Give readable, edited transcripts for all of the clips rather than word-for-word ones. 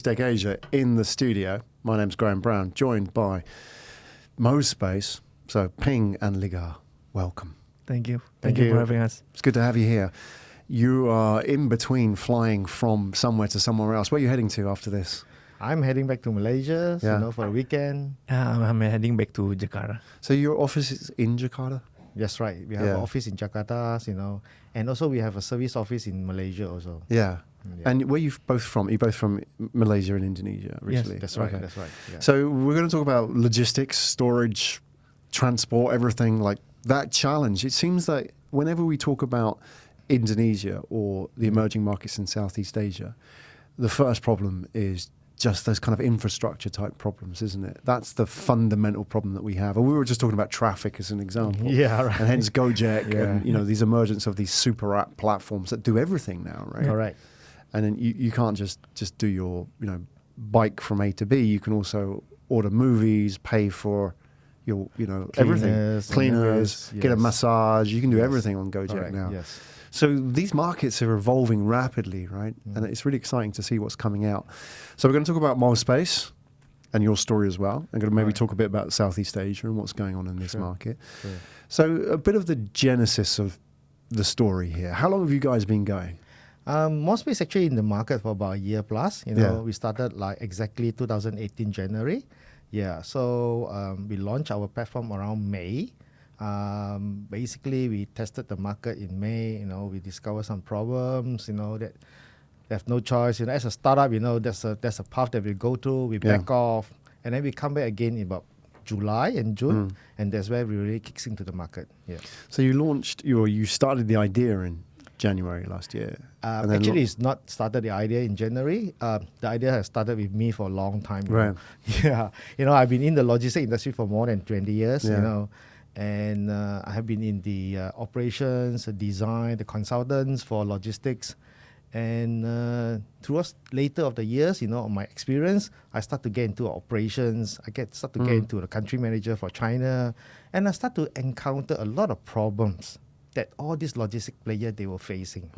Pitchdeck Asia in the studio. My name's Graham Brown, joined by Mospaze. So Ping and Ligar, welcome. Thank you. Thank you for having us. It's good to have you here. You are in between flying from somewhere to somewhere else. Where are you heading to after this? I'm heading back to Malaysia, for a weekend. I'm heading back to Jakarta. So your office is in Jakarta? That's right. We have an office in Jakarta, and also we have a service office in Malaysia also. Yeah. And where are you both from? You're both from Malaysia and Indonesia originally? Yes, that's right. Okay. That's right. Yeah. So we're going to talk about logistics, storage, transport, everything like that challenge. It seems that whenever we talk about Indonesia or the emerging markets in Southeast Asia, the first problem is just those kind of infrastructure type problems, isn't it? That's the fundamental problem that we have. And we were just talking about traffic as an example. Yeah, right. And hence Gojek and, these emergence of these super app platforms that do everything now, right? Correct. And then you can't just do your, bike from A to B. You can also order movies, pay for your, everything. Cleaners, get a massage. You can do everything on Gojek now. Yes. So these markets are evolving rapidly, right? And it's really exciting to see what's coming out. So we're going to talk about Mospaze and your story as well. I'm going to maybe talk a bit about Southeast Asia and what's going on in this market. Sure. So a bit of the genesis of the story here. How long have you guys been going? Mospaze actually in the market for about a year plus. We started like exactly 2018 January. Yeah, so we launched our platform around May. Basically, we tested the market in May. We discovered some problems. That they have no choice. As a startup, that's a path that we go through. We back off, and then we come back again in about July and June, and that's where we really kicks into the market. Yeah. So you started the idea in January last year. Actually, it's not started the idea in January. The idea has started with me for a long time. Right. Yeah. I've been in the logistics industry for more than 20 years. And I have been in the operations, the design, the consultants for logistics. And towards later of the years, my experience, I start to get into operations. Start to get into the country manager for China. And I start to encounter a lot of problems that all these logistic players, they were facing.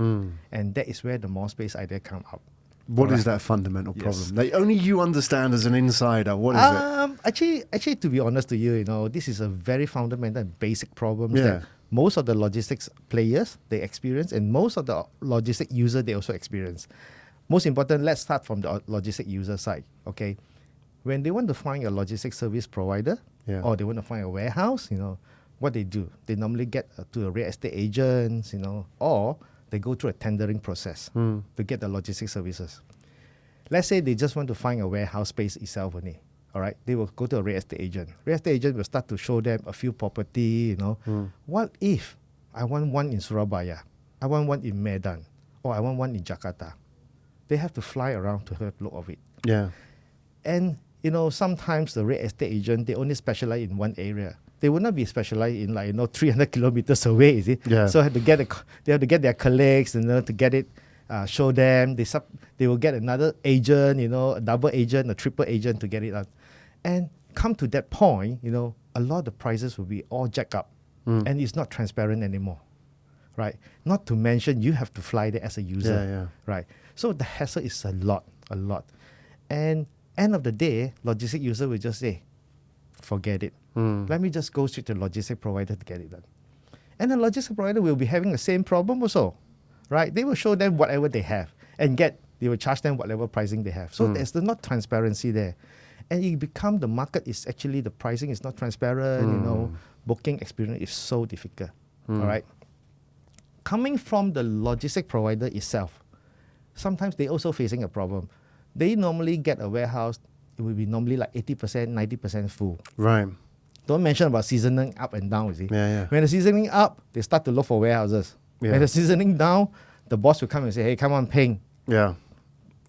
And that is where the Mospaze idea come up. What is that fundamental problem? That only you understand as an insider. What is it? Actually, to be honest to you, this is a very fundamental and basic problem that most of the logistics players, they experience, and most of the logistic users, they also experience. Most important, let's start from the logistic user side, okay? When they want to find a logistic service provider, or they want to find a warehouse, what they do, they normally get to a real estate agent, or they go through a tendering process to get the logistics services. Let's say they just want to find a warehouse space itself only. All right, they will go to a real estate agent. Real estate agent will start to show them a few property. What if I want one in Surabaya, I want one in Medan, or I want one in Jakarta? They have to fly around to have a look of it. Yeah. And sometimes the real estate agent, they only specialize in one area. They will not be specialized in 300 kilometers away, is it? Yeah. So they have to get their colleagues, to get it, show them. They will get another agent, a double agent, a triple agent to get it done. And come to that point, a lot of the prices will be all jacked up, and it's not transparent anymore, right? Not to mention you have to fly there as a user, right? So the hassle is a lot. And end of the day, logistic user will just say, forget it. Let me just go straight to the logistic provider to get it done. And the logistic provider will be having the same problem also, right? They will show them whatever they have and they will charge them whatever pricing they have. So there's not transparency there. And it become the market is actually, the pricing is not transparent, booking experience is so difficult, all right? Coming from the logistic provider itself, sometimes they also facing a problem. They normally get a warehouse, it will be normally like 80%, 90% full. Right. Don't mention about seasoning up and down, you see. Yeah. When the seasoning up, they start to look for warehouses. When the seasoning down, the boss will come and say, hey, come on, Ping. Yeah.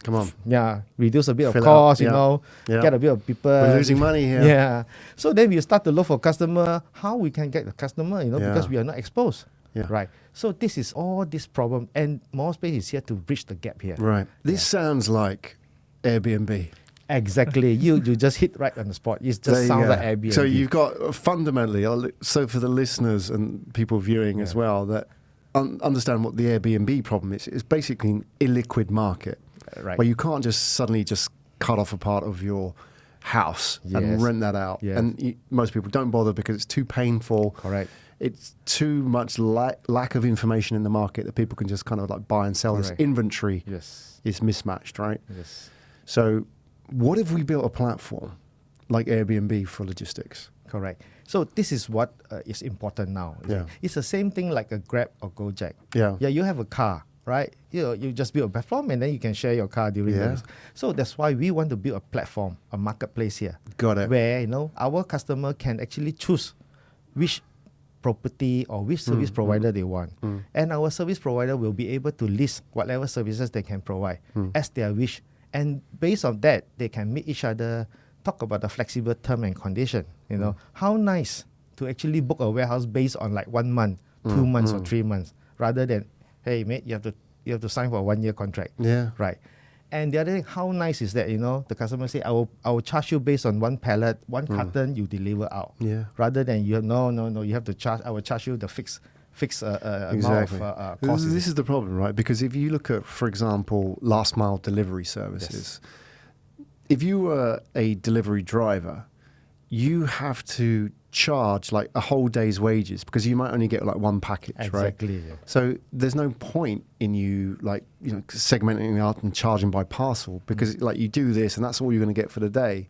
Come on. Yeah. Reduce a bit of cost, get a bit of people. We're losing money here. Yeah. So then we start to look for customer, how we can get the customer, because we are not exposed. Yeah. Right. So this is all this problem, and Mospaze is here to bridge the gap here. Right. This sounds like Airbnb. Exactly. You just hit right on the spot. It just sounds like Airbnb. So you've got fundamentally, so for the listeners and people viewing as well, that understand what the Airbnb problem is. It's basically an illiquid market where you can't just suddenly just cut off a part of your house and Yes. rent that out. Yes. And most people don't bother because it's too painful. Correct. It's too much lack of information in the market that people can just kind of like buy and sell. This Correct. inventory Yes. is mismatched, right? Yes. So what if we built a platform like Airbnb for logistics? Correct. So this is what is important now. Yeah. It's the same thing like a Grab or Gojek. Yeah. Yeah, you have a car, right? You just build a platform and then you can share your car during Yeah. the. So that's why we want to build a platform, a marketplace here. Got it. Where our customer can actually choose which property or which service provider they want. And our service provider will be able to list whatever services they can provide as their wish. And based on that, they can meet each other, talk about the flexible term and condition. How nice to actually book a warehouse based on like 1 month, 2 months or 3 months, rather than, hey mate, you have to sign for a 1-year contract. Yeah. Right. And the other thing, how nice is that, the customer say, I will charge you based on one pallet, one carton you deliver out. Yeah. Rather than no, you have to charge, I will charge you the fixed amount of cost. This is the problem, right? Because if you look at, for example, last mile delivery services, if you were a delivery driver, you have to charge like a whole day's wages because you might only get like one package, right? Exactly. Yeah. So there's no point in you segmenting out and charging by parcel because like you do this and that's all you're going to get for the day.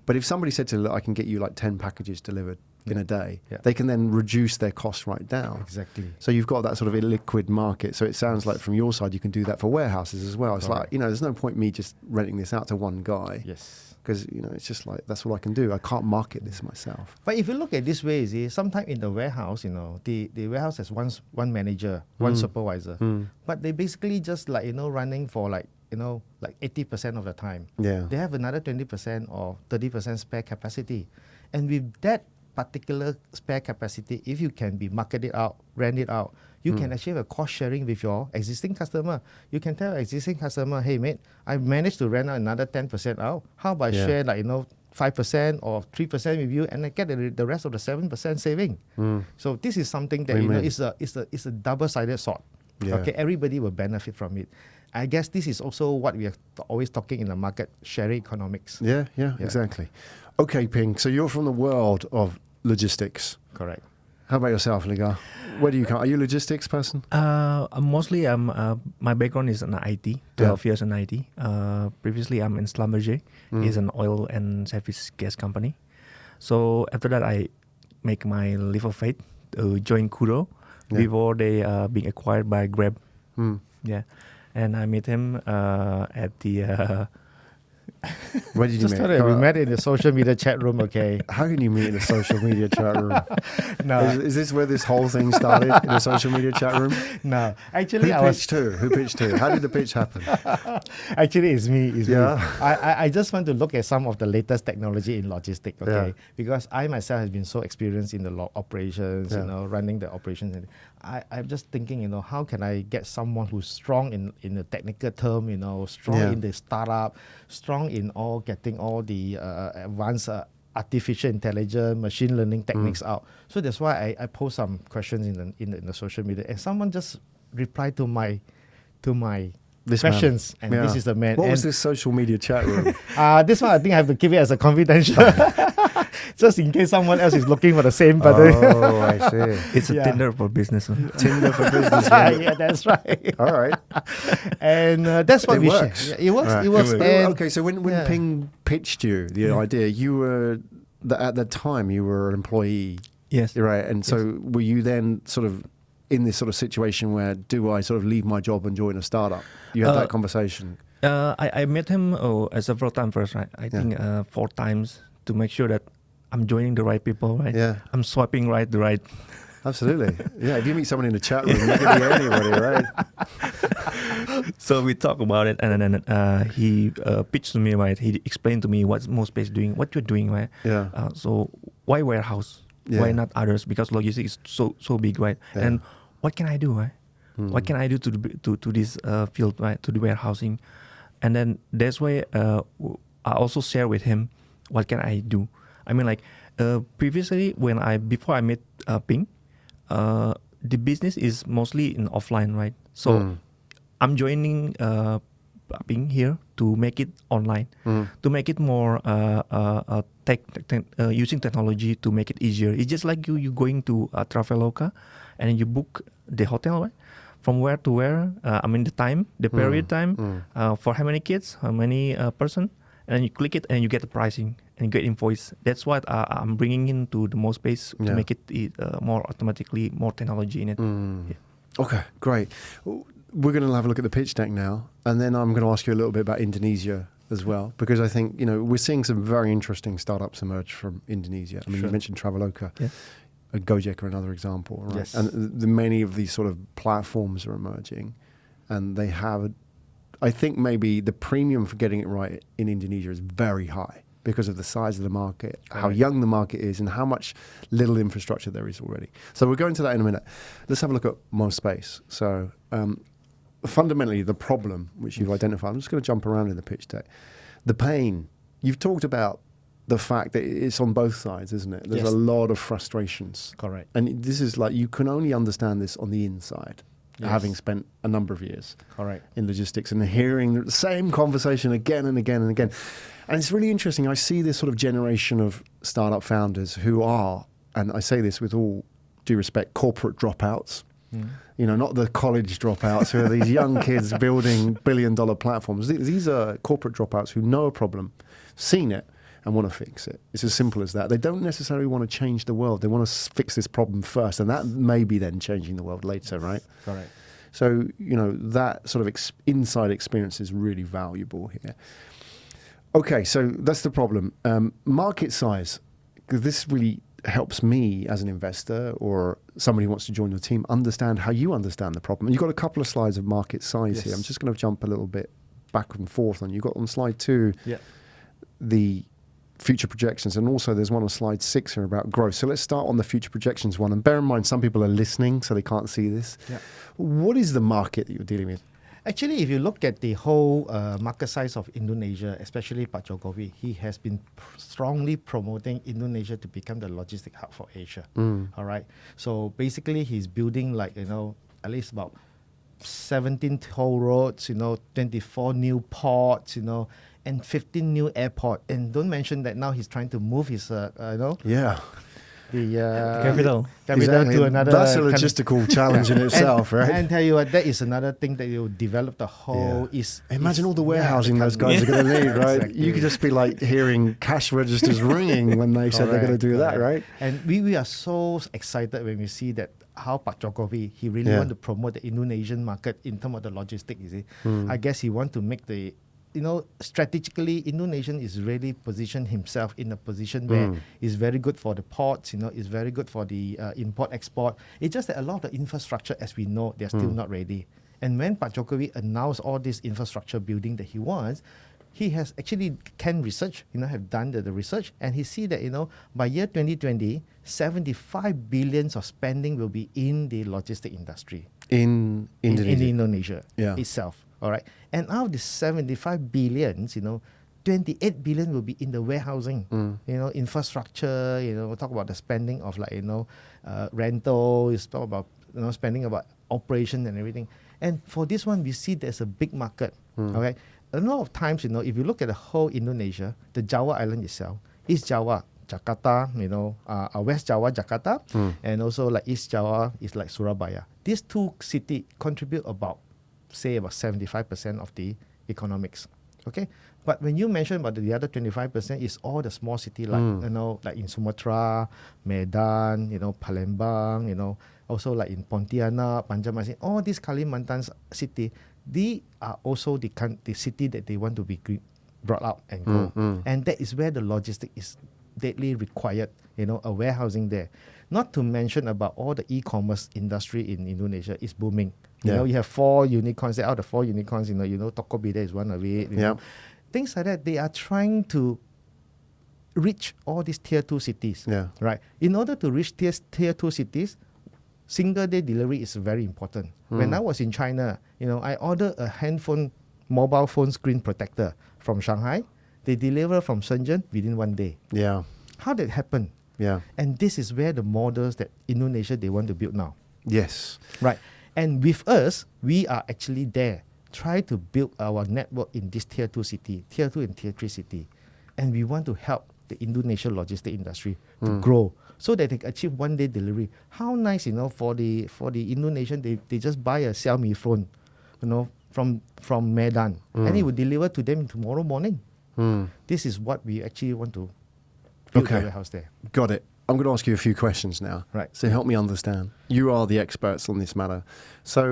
But if somebody said to, look, I can get you like 10 packages delivered in a day, they can then reduce their cost right down. Exactly. So you've got that sort of illiquid market. So it sounds like from your side, you can do that for warehouses as well. It's like, there's no point me just renting this out to one guy. Yes. Because, it's just like, that's all I can do. I can't market this myself. But if you look at this way, sometimes in the warehouse, the warehouse has one manager, one supervisor. But they basically just running for like 80% of the time. Yeah. They have another 20% or 30% spare capacity. And with that particular spare capacity, if you can be marketed out, rent it out, you can actually have a cost sharing with your existing customer. You can tell existing customer, hey mate, I managed to rent out another 10% out. How about share 5% or 3% with you, and I get the rest of the 7% saving. So this is something that is a double-sided sword. Yeah. Okay, everybody will benefit from it. I guess this is also what we are always talking in the market, sharing economics. Yeah, exactly. Okay, Ping, so you're from the world of logistics. Correct. How about yourself, Ligar? Where do you come? Are you a logistics person? Mostly, my background is in IT, 12 years in IT. Previously, I'm in Schlumberger. It's an oil and service gas company. So after that, I make my leap of faith to join Kuro before they being acquired by Grab. Yeah, and I met him at the. Where did you meet? We met in the social media chat room, okay? How can you meet in a social media chat room? No. Is this where this whole thing started, in a social media chat room? No. Actually, Who pitched who? How did the pitch happen? Actually, it's me. It's Yeah. me. I just want to look at some of the latest technology in logistics, okay? Yeah. Because I myself have been so experienced in the operations, running the operations. And I'm just thinking, how can I get someone who's strong in the technical term, strong in the startup, strong in getting all the advanced artificial intelligence, machine learning techniques out. So that's why I post some questions in the social media, and someone just replied to my questions, man. and this is the man. What was this social media chat room? This one I think I have to keep it as a confidential, just in case someone else is looking for the same button. Oh, I see. It's a Tinder for business. Tinder for business. Yeah, that's right. All right. And that's what It we works. share. Yeah, it works. Right. It works. And Okay, so when Ping pitched you the idea, you were at the time you were an employee, Yes. right? And so were you then sort of in this sort of situation where do I sort of leave my job and join a startup? You had that conversation. I met him several times first, right? I think 4 times to make sure that I'm joining the right people, right? Yeah. I'm swiping right. Absolutely. Yeah, if you meet someone in the chat room, you can be anybody, right? So we talk about it, and then he pitched to me, right? He explained to me what Mospaze doing, what you're doing, right? Yeah. So why warehouse? Yeah. Why not others? Because logistics is so big, right? Yeah. And what can I do, right? What can I do to this field, right? To the warehousing, and then that's why I also share with him what can I do. I mean, like previously before I met Ping, the business is mostly in offline, right? So I'm joining developing here to make it online, to make it more using technology to make it easier. It's just like you going to Traveloka and you book the hotel, right? From where to where, the time, the period time, for how many kids, how many person, and you click it and you get the pricing and you get invoice. That's what I'm bringing into the Mospaze to make it more automatically, more technology in it. Yeah. Okay, great. We're going to have a look at the pitch deck now, and then I'm going to ask you a little bit about Indonesia as well, because I think, we're seeing some very interesting startups emerge from Indonesia. I mean, you mentioned Traveloka. Yeah. Gojek are another example, right? Yes. And many of these sort of platforms are emerging, and they have, I think maybe the premium for getting it right in Indonesia is very high because of the size of the market, how young the market is, and how much little infrastructure there is already. So we'll go into that in a minute. Let's have a look at Mospaze. So fundamentally, the problem which you've identified, I'm just going to jump around in the pitch deck. The pain, you've talked about the fact that it's on both sides, isn't it? There's a lot of frustrations. Correct. And this is like, you can only understand this on the inside, having spent a number of years in logistics and hearing the same conversation again and again and again. And it's really interesting. I see this sort of generation of startup founders who are, and I say this with all due respect, corporate dropouts. Not the college dropouts who are these young kids building billion-dollar platforms. These are corporate dropouts who know a problem, seen it, and want to fix it. It's as simple as that. They don't necessarily want to change the world. They want to fix this problem first, and that may be then changing the world later, right? Correct. So, that sort of inside experience is really valuable here. Okay, so that's the problem. Market size, because this really helps me as an investor or somebody who wants to join your team understand how you understand the problem. You've got a couple of slides of market size here. I'm just going to jump a little bit back and forth on. You've got on slide 2 the future projections, and also there's one on slide 6 here about growth. So let's start on the future projections one, and bear in mind some people are listening so they can't see this. What is the market that you're dealing with? Actually, if you look at the whole market size of Indonesia, especially Pak Jokowi, he has been strongly promoting Indonesia to become the logistic hub for Asia. All right. So basically, he's building at least about 17 toll roads, 24 new ports, and 15 new airports. And don't mention that now he's trying to move his, the capital exactly. to another. That's a logistical challenge in itself, right? And tell you what, that is another thing that you develop the whole. Imagine all the warehousing those guys are going to need, right? Exactly. You could just be like hearing cash registers ringing when they said they're going to do that, right? And we are so excited when we see that how Pak Jokowi, he really want to promote the Indonesian market in terms of the logistics, you see. I guess he want to make the strategically, Indonesian is really positioned himself in a position where it's very good for the ports, it's very good for the import-export. It's just that a lot of the infrastructure, as we know, they're still not ready. And when Pak Jokowi announced all this infrastructure building that he wants, he has actually can research, have done the research, and he see that, by year 2020, 75 billions of spending will be in the logistic industry. In Indonesia. In Indonesia itself. All right. And out of the 75 billions, 28 billion will be in the warehousing, infrastructure, talk about the spending of rental, is talk about, spending about operation and everything. And for this one, we see there's a big market. Okay. A lot of times, if you look at the whole Indonesia, the Java island itself, East Java, Jakarta, West Java, Jakarta, and also East Java is like Surabaya. These two cities contribute about 75% of the economics. Okay, but when you mention about the other 25% is all the small city like in Sumatra, Medan, Palembang, also like in Pontianak, Banjarmasin, all these Kalimantan city, they are also the city that they want to be brought up and go. And that is where the logistic is deadly required, a warehousing there. Not to mention about all the e-commerce industry in Indonesia is booming. You have 4 unicorns. Out of the 4 unicorns, Tokopedia is one of it. Things like that. They are trying to reach all these tier 2 cities. Right. In order to reach tier 2 cities, single day delivery is very important. When I was in China, I ordered a mobile phone screen protector from Shanghai. They deliver from Shenzhen within 1 day. How did it happen? And this is where the models that Indonesia they want to build now. Yes. Right. And with us, we are actually there try to build our network in this tier 2 city, tier 2 and tier 3 city. And we want to help the Indonesian logistic industry to grow so that they can achieve one-day delivery. How nice, for the Indonesian, they just buy a Xiaomi phone, from Medan, and it will deliver to them tomorrow morning. This is what we actually want to build the warehouse there. Got it. I'm going to ask you a few questions now. Right. So help me understand. You are the experts on this matter. So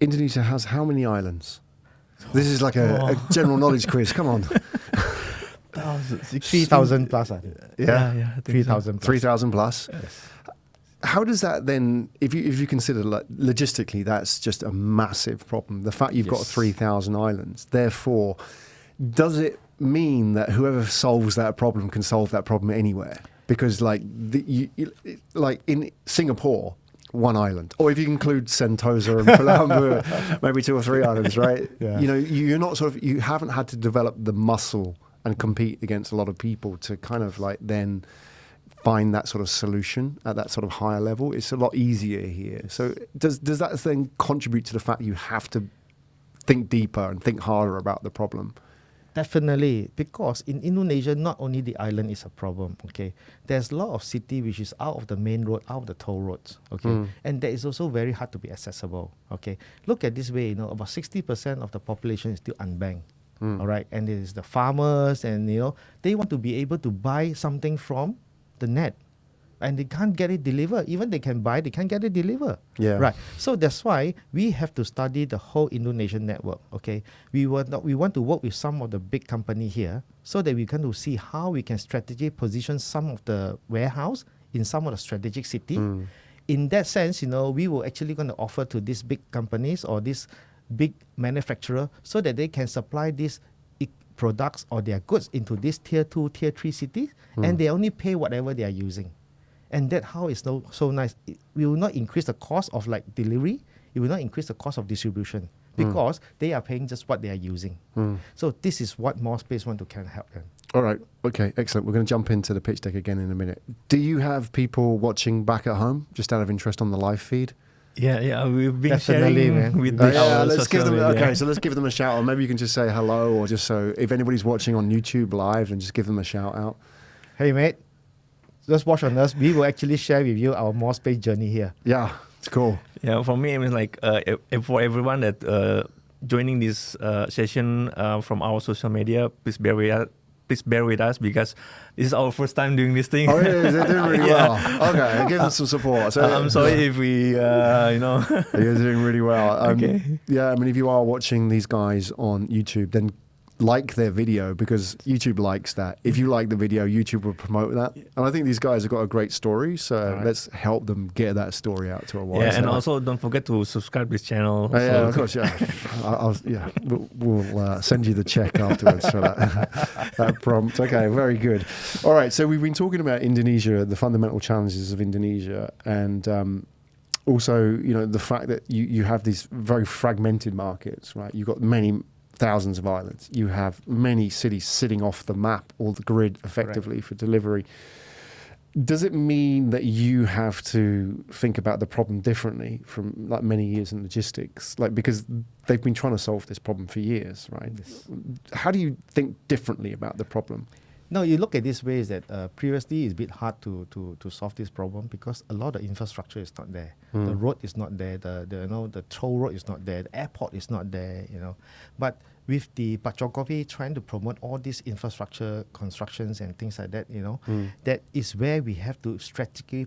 Indonesia has how many islands? This is like a general knowledge quiz. Come on. 3,000 plus, I think. Yeah, 3,000 plus. 3,000 plus. Yes. How does that then, if you consider logistically, that's just a massive problem. The fact you've got 3,000 islands, therefore, does it mean that whoever solves that problem can solve that problem anywhere? Because like in Singapore, one island, or if you include Sentosa and Pulau, maybe 2 or 3 islands, right? Yeah. You're not you haven't had to develop the muscle and compete against a lot of people to kind of like then find that sort of solution at that sort of higher level. It's a lot easier here. So does that then contribute to the fact you have to think deeper and think harder about the problem? Definitely, because in Indonesia, not only the island is a problem, okay? There's a lot of city which is out of the main road, out of the toll roads, okay? And that is also very hard to be accessible, okay? Look at this way, about 60% of the population is still unbanked, all right? And it is the farmers and, they want to be able to buy something from the net. And they can't get it delivered. Even they can buy, they can't get it delivered. Yeah. Right. So that's why we have to study the whole Indonesian network. Okay. We want to work with some of the big company here so that we can see how we can strategically position some of the warehouse in some of the strategic city. In that sense, we will actually going to offer to these big companies or this big manufacturer so that they can supply these products or their goods into this tier 2, tier 3 cities, and they only pay whatever they are using. And that how is so nice. It will not increase the cost of like delivery. It will not increase the cost of distribution because they are paying just what they are using. So this is what Mospaze want to kind of help them. All right. Okay. Excellent. We're going to jump into the pitch deck again in a minute. Do you have people watching back at home, just out of interest on the live feed? Yeah, we've been Definitely, sharing man. with let's give them. media. Okay, so let's give them a shout out. Maybe you can just say hello, or just so if anybody's watching on YouTube live, then just give them a shout out. Hey, mate. Just watch on us. We will actually share with you our Mospaze journey here. Yeah, it's cool. Yeah, for me, I mean, like if for everyone that joining this session from our social media, please bear with us because this is our first time doing this thing. Oh, yeah, they're doing really well. Okay, give them some support. So, I'm sorry if we, You're doing really well. Okay. Yeah, I mean, if you are watching these guys on YouTube, then like their video because YouTube likes that. If you like the video, YouTube will promote that. And I think these guys have got a great story, so let's help them get that story out to a wide. Yeah, and also don't forget to subscribe this channel. Yeah, of course, yeah. We'll send you the check afterwards for that prompt. Okay, very good. All right, so we've been talking about Indonesia, the fundamental challenges of Indonesia, and also, the fact that you have these very fragmented markets, right? You've got many thousands of islands. You have many cities sitting off the map or the grid effectively for delivery. Does it mean that you have to think about the problem differently from like many years in logistics? Like, because they've been trying to solve this problem for years, right? Yes. How do you think differently about the problem? No, you look at this way is that previously it's a bit hard to solve this problem because a lot of infrastructure is not there. The road is not there. The toll road is not there. The airport is not there. But with the Pak Jokowi trying to promote all these infrastructure constructions and things like that, that is where we have to strategically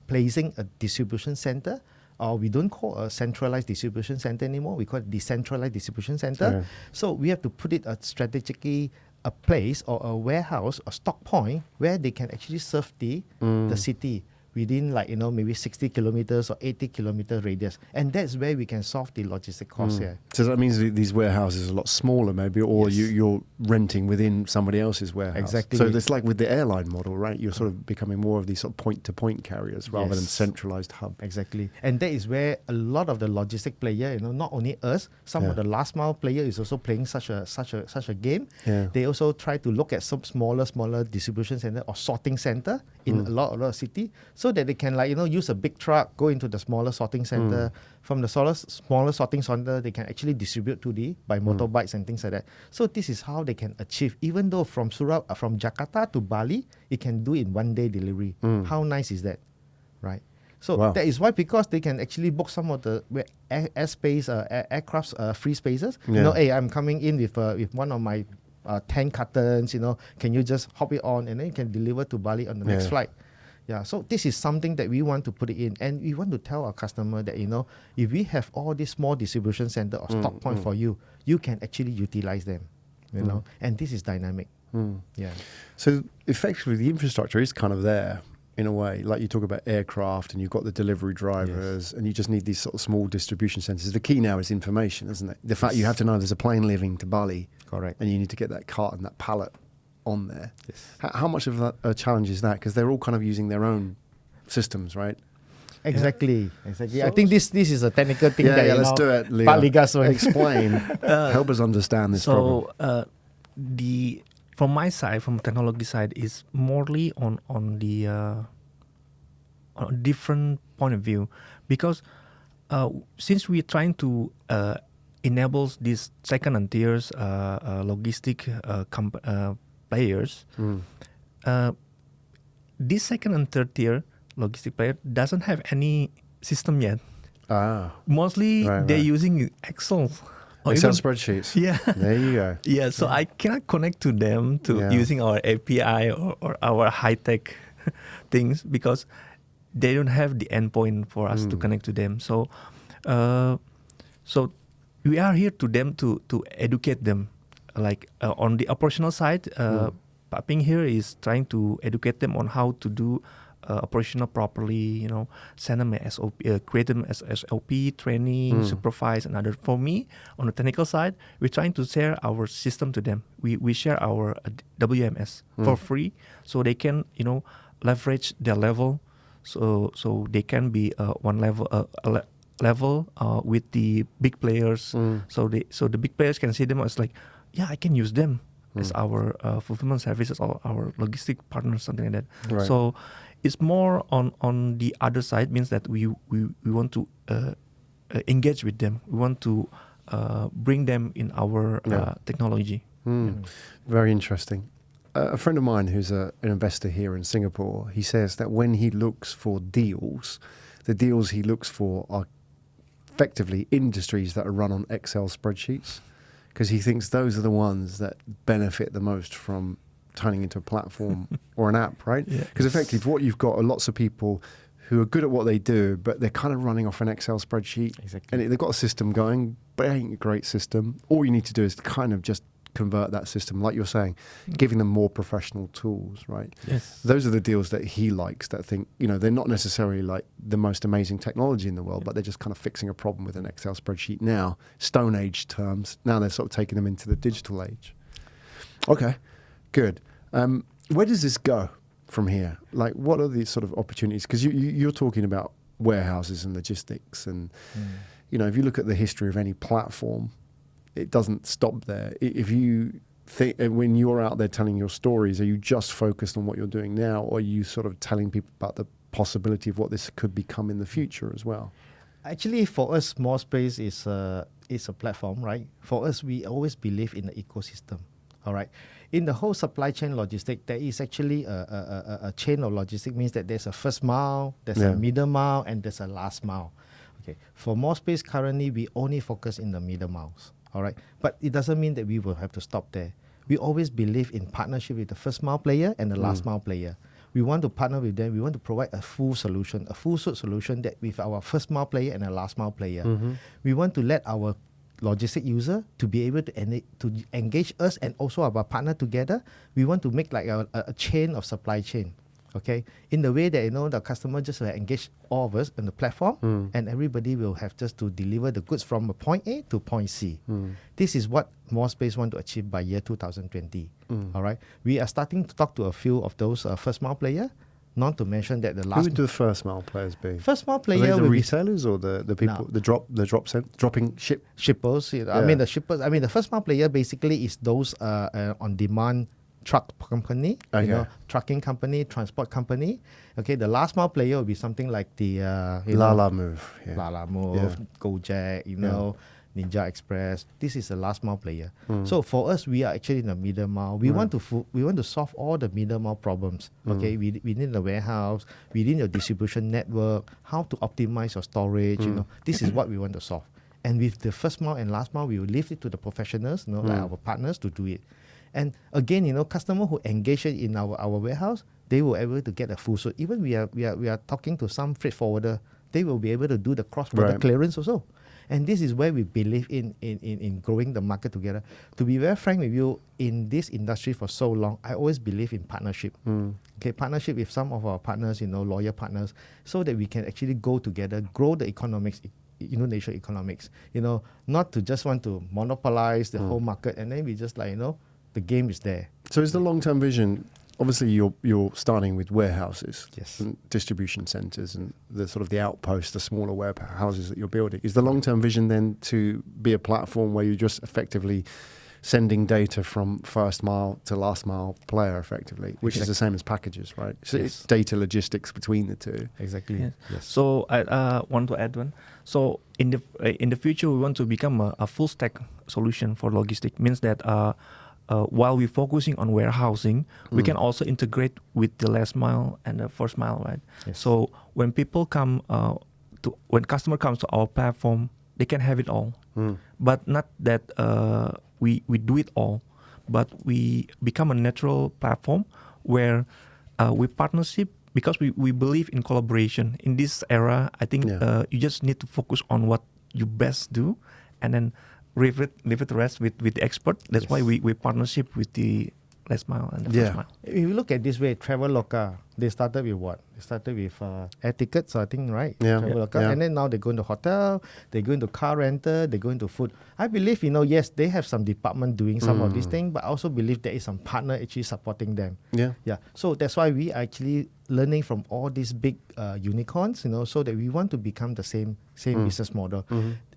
placing a distribution center. Or we don't call a centralized distribution center anymore. We call it decentralized distribution center. So we have to put it strategically a place or a warehouse, a stock point where they can actually serve the city within maybe 60 kilometers or 80 kilometer radius. And that's where we can solve the logistic cost here. So that means these warehouses are a lot smaller maybe, or you're renting within somebody else's warehouse. Exactly. So it's like with the airline model, right? You're sort of becoming more of these sort of point-to-point carriers rather than centralized hub. Exactly. And that is where a lot of the logistic player, not only us, some of the last mile player is also playing such a game. Yeah. They also try to look at some smaller distribution center or sorting center in a lot of city so so that they can use a big truck, go into the smaller sorting center. From the smaller sorting center, they can actually distribute by motorbikes and things like that. So this is how they can achieve, even though from Jakarta to Bali, it can do in 1 day delivery. How nice is that, right? So that is why, because they can actually book some of the aircraft's free spaces. Hey, I'm coming in with one of my 10 cartons, can you just hop it on and then you can deliver to Bali on the next flight. Yeah, so this is something that we want to put it in, and we want to tell our customer that, if we have all these small distribution center or stock point for you, you can actually utilize them, and this is dynamic. Yeah. So effectively, the infrastructure is kind of there in a way. Like you talk about aircraft, and you've got the delivery drivers, and you just need these sort of small distribution centers. The key now is information, isn't it? The fact you have to know there's a plane leaving to Bali, correct, and you need to get that cart and that pallet on there. Yes. How much of a challenge is that? Because they're all kind of using their own systems, right? Exactly. So I think this is a technical thing. Let's do it, Ligar. Explain. Help us understand this problem. From my side, from technology side, is morely on the on a different point of view, because since we're trying to enable these second and tiers logistic players, this second and third tier logistic player doesn't have any system yet. Mostly they're using Excel. Excel spreadsheets. Yeah. There you go. Yeah, so I cannot connect to them using our API or our high-tech things, because they don't have the endpoint for us to connect to them. So so we are here to them to educate them. Like on the operational side, Paping here is trying to educate them on how to do operational properly, send them a SOP, create them as SOP, training, supervise, and other. For me, on the technical side, we're trying to share our system to them. We share our WMS for free, so they can, leverage their level, so they can be one level with the big players. So the big players can see them as like, I can use them as our fulfillment services or our logistic partners, something like that. Right. So it's more on the other side, means that we want to engage with them. We want to bring them in our technology. Very interesting. A friend of mine who's an investor here in Singapore, he says that when he looks for deals, the deals he looks for are effectively industries that are run on Excel spreadsheets, because he thinks those are the ones that benefit the most from turning into a platform or an app, right? Because effectively what you've got are lots of people who are good at what they do, but they're kind of running off an Excel spreadsheet. Exactly. And they've got a system going, but it ain't a great system. All you need to do is kind of just convert that system, like you're saying, giving them more professional tools, right? Yes. Those are the deals that he likes, that think, they're not necessarily like the most amazing technology in the world, but they're just kind of fixing a problem with an Excel spreadsheet now. Stone Age terms. Now they're sort of taking them into the digital age. Okay, good. Where does this go from here? Like, what are the sort of opportunities? Because you're talking about warehouses and logistics, and if you look at the history of any platform, it doesn't stop there. If you think, when you're out there telling your stories, are you just focused on what you're doing now, or are you sort of telling people about the possibility of what this could become in the future as well? Actually, for us, Mospaze is a platform, right? For us, we always believe in the ecosystem. All right. In the whole supply chain logistic, there is actually a chain of logistic, means that there's a first mile, there's a middle mile, and there's a last mile. Okay. For Mospaze, currently, we only focus in the middle miles. All right. But it doesn't mean that we will have to stop there. We always believe in partnership with the first mile player and the last mile player. We want to partner with them. We want to provide a full solution, a full suite solution that with our first mile player and a last mile player. We want to let our logistic user to be able to engage us and also our partner together. We want to make like a chain of supply chain, okay? In the way that, the customer just will engage all of us on the platform, and everybody will have just to deliver the goods from point A to point C. This is what Mospace want to achieve by year 2020, all right? We are starting to talk to a few of those first mile player. Not to mention that the last. Who would the first mile players be? First mile player are they the will retailers or the people, no. dropping shippers. I mean the shippers. I mean the first mile player basically is those on demand truck company, trucking company, transport company. Okay, the last mile player will be something like the Lala Move, Gojek, Ninja Express. This is the last mile player. So for us, we are actually in the middle mile. We want to solve all the middle mile problems. Okay, we need the warehouse, we need your distribution network, how to optimize your storage. This is what we want to solve. And with the first mile and last mile, we will leave it to the professionals, like our partners, to do it. And again, customer who engage in our warehouse, they will be able to get a full suite. Even we are talking to some freight forwarder, they will be able to do the cross-border clearance also. And this is where we believe in growing the market together. To be very frank with you, in this industry for so long, I always believe in partnership. Okay, partnership with some of our partners, loyal partners, so that we can actually go together, grow the economics, Indonesia economics. Not to just want to monopolize the whole market, and then we just the game is there. So is the long-term vision, obviously you're starting with warehouses, and distribution centers, and the sort of the outposts, the smaller warehouses that you're building. Is the long-term vision then to be a platform where you're just effectively sending data from first mile to last mile player effectively, which is the same as packages, right? So it's data logistics between the two. Exactly. Yes. So I want to add one. So in the future, we want to become a full stack solution for logistics. Means that while we're focusing on warehousing, we can also integrate with the last mile and the first mile, right? Yes. So when people come when customer comes to our platform, they can have it all. But not that we do it all, but we become a natural platform where we partnership, because we believe in collaboration. In this era, I think you just need to focus on what you best do, and then leave it the rest with the expert. That's why we partnership with the last mile and the first mile. If you look at this way, Traveloka, they started with what? They started with air tickets, I think, right? Traveloka. And then now they go into hotel, they go into car rental, they go into food. I believe, yes, they have some department doing some of these things, but I also believe there is some partner actually supporting them. Yeah. So that's why we are actually learning from all these big unicorns, so that we want to become the same business model.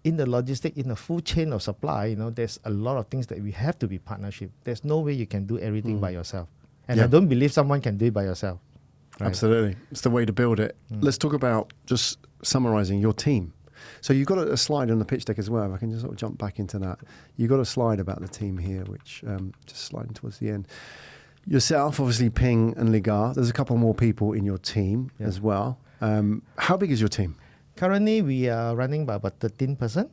In the logistic, in the full chain of supply, there's a lot of things that we have to be partnership. There's no way you can do everything by yourself. And I don't believe someone can do it by yourself. Right? Absolutely. It's the way to build it. Let's talk about, just summarizing, your team. So you've got a slide on the pitch deck as well. If I can just sort of jump back into that. You've got a slide about the team here, which just sliding towards the end. Yourself, obviously, Ping and Ligar. There's a couple more people in your team as well. How big is your team? Currently, we are running by about 13%,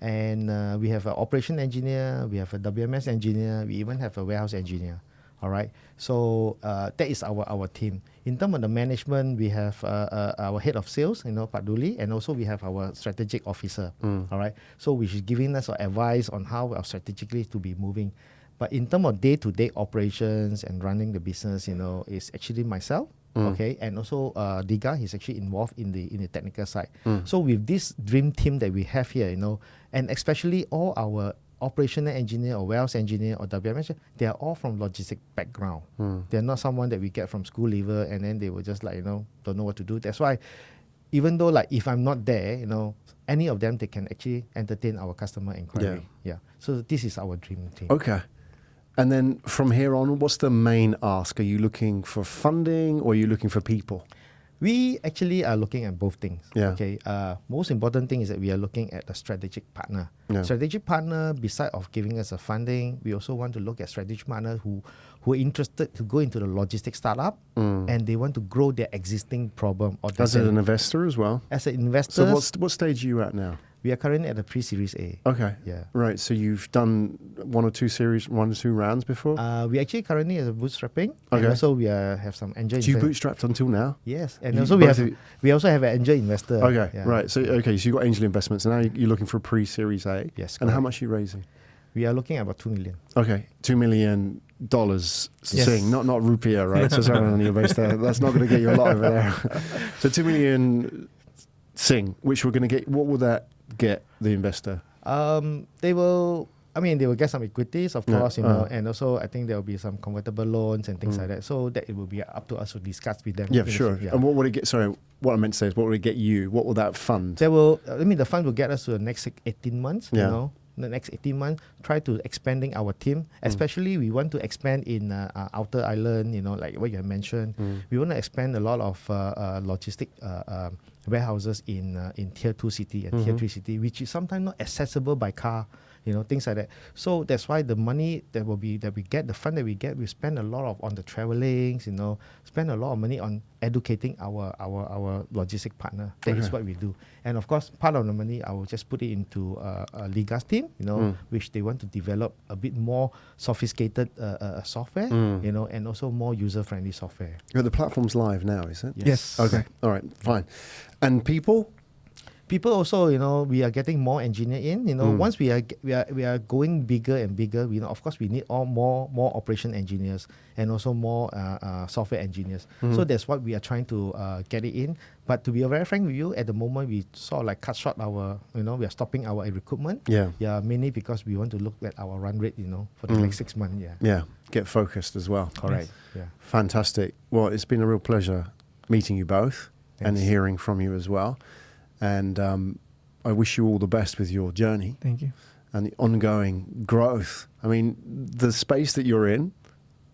and we have an operation engineer, we have a WMS engineer, we even have a warehouse engineer. All right. So that is our team. In terms of the management, we have our head of sales, Paduli, and also we have our strategic officer. All right. So which is giving us advice on how strategically to be moving. But in terms of day-to-day operations and running the business, is actually myself. Okay, and also Ligar, he's actually involved in the technical side. So with this dream team that we have here, and especially all our operational engineer or warehouse engineer or WMS, they are all from logistic background. They're not someone that we get from school level and then they were just don't know what to do. That's why, even though if I'm not there, any of them, they can actually entertain our customer inquiry. Yeah. So this is our dream team. Okay. And then from here on, what's the main ask? Are you looking for funding or are you looking for people? We actually are looking at both things. Okay. Most important thing is that we are looking at a strategic partner. Strategic partner, beside of giving us a funding, we also want to look at strategic partners who are interested to go into the logistics startup and they want to grow their existing problem. As an investor as well? As an investor. So what stage are you at now? We are currently at the pre-series A. Okay. Yeah. Right. So you've done one or two rounds before? We actually currently are bootstrapping. Okay. And also we have some angel investors. You bootstrapped until now? Yes. And also we also have an angel investor. Okay. Yeah. Right. So so you've got angel investments, and now you're looking for a pre-series A. Yes. And how much are you raising? We are looking at about 2 million. Okay. $2 million Sing, not rupiah, right? So sorry on your base there. That's not going to get you a lot over there. So 2 million Sing, which we're going to get. What will that get the investor? They will get some equities, of course, and also I think there will be some convertible loans and things like that. So that it will be up to us to discuss with them. Yeah, sure. And what would it get? Sorry, what I meant to say is, what would it get you? What will that fund? The fund will get us to the next 18 months. the next 18 months, try to expanding our team. Especially we want to expand in outer island, like what you have mentioned. We want to expand a lot of logistic warehouses in tier 2 city and tier 3 city, which is sometimes not accessible by car, things like that. So that's why the money that we get, the fund that we get, we spend a lot on the travelings, spend a lot of money on educating our logistic partner. That is what we do. And of course, part of the money I will just put it into Ligar's team, which they want to develop a bit more sophisticated software, and also more user-friendly software. The platform's live now, is it? Yes. Okay. All right. Fine. And people also, we are getting more engineer in. Once we are going bigger and bigger, of course we need more operation engineers and also more software engineers. So that's what we are trying to get it in. But to be very frank with you, at the moment we sort of like cut short our, we are stopping our recruitment. Yeah, mainly because we want to look at our run rate, for the next 6 months. Yeah, get focused as well. Correct. Yes. Yeah. Fantastic. Well, it's been a real pleasure meeting you both. Thanks. And hearing from you as well. And I wish you all the best with your journey. Thank you. And the ongoing growth. I mean, the space that you're in,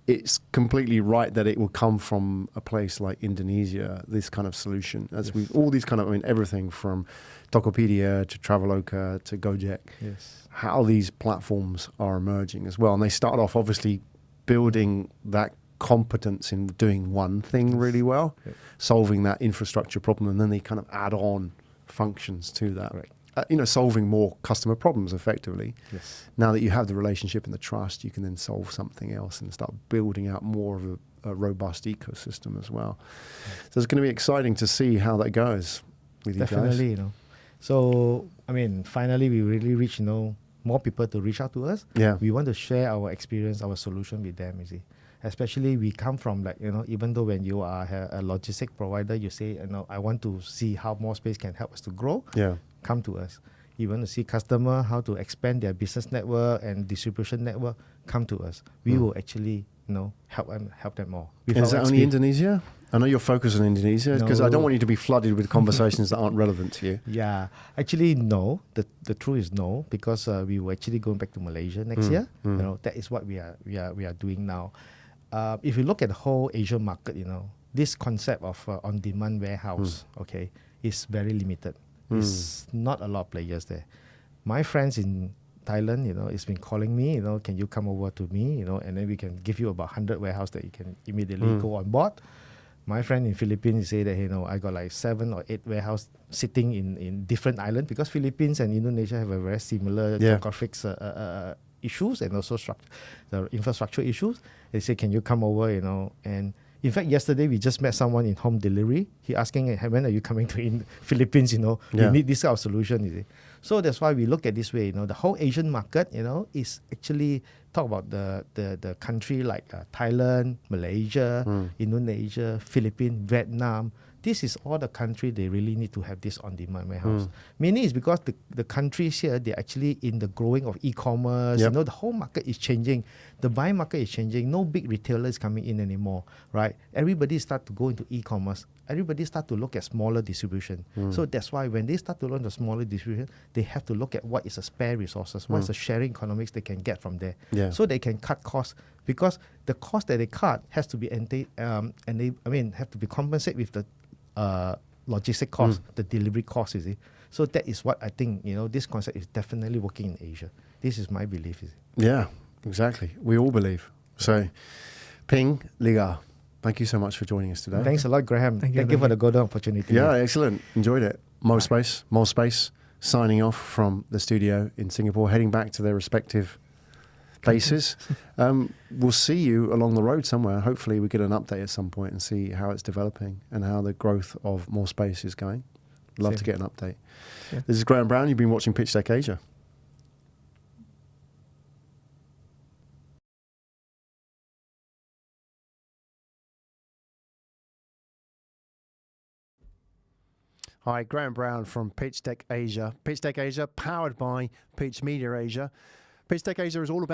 it's completely right that it will come from a place like Indonesia, this kind of solution. As we've all these kind of, everything from Tokopedia to Traveloka to Gojek. Yes. How these platforms are emerging as well. And they start off obviously building that competence in doing one thing really well, solving that infrastructure problem, and then they kind of add on functions to that. Right. Solving more customer problems effectively. Yes. Now that you have the relationship and the trust, you can then solve something else and start building out more of a robust ecosystem as well. So it's going to be exciting to see how that goes with you guys. Definitely, So, finally we really reach, more people to reach out to us. Yeah. We want to share our experience, our solution with them, you see. Especially we come from even though when you are a logistic provider, you say, I want to see how Mospaze can help us to grow. Yeah. Come to us. You want to see customer, how to expand their business network and distribution network, come to us. We will actually, help them more. Is that only Indonesia? I know you're focused on Indonesia because I don't want you to be that with conversations that aren't relevant to you. Yeah, actually no. The truth is no, because we were actually going back to Malaysia next year. That is what we are doing now. If you look at the whole Asian market, this concept of on-demand warehouse, is very limited. It's not a lot of players there. My friends in Thailand, it's been calling me, can you come over to me, and then we can give you about 100 warehouse that you can immediately go on board. My friend in Philippines say that, I got like 7 or 8 warehouse sitting in different islands, because Philippines and Indonesia have a very similar geographic issues and also the infrastructure issues. They say, can you come over, and in fact, yesterday we just met someone in home delivery. He asking, hey, when are you coming to Philippines, we need this kind of solution, you see. So that's why we look at this way, the whole Asian market, is actually talk about the country like Thailand, Malaysia, Indonesia, Philippines, Vietnam. This is all the country they really need to have this on-demand warehouse. Mainly it's because the countries here, they're actually in the growing of e-commerce. The whole market is changing. The buying market is changing. No big retailers coming in anymore, right? Everybody start to go into e-commerce. Everybody start to look at smaller distribution. So that's why when they start to learn the smaller distribution, they have to look at what is the spare resources, what is the sharing economics they can get from there. So they can cut costs, because the cost that they cut has to be have to be compensated with the logistic cost, the delivery cost, you see. So that is what I think, this concept is definitely working in Asia. This is my belief. Yeah, exactly. We all believe. So, Ping, Ligar, thank you so much for joining us today. Thanks a lot, Graham. Thank you for the golden opportunity. Yeah, excellent. Enjoyed it. Mospaze, signing off from the studio in Singapore, heading back to their respective places. We'll see you along the road somewhere. Hopefully we get an update at some point and see how it's developing and how the growth of Mospaze is going. Love to get an update. Yeah. This is Graham Brown. You've been watching Pitchdeck Asia. Hi, Graham Brown from Pitchdeck Asia. Pitchdeck Asia, powered by Pitch Media Asia. Pitchdeck Asia is all about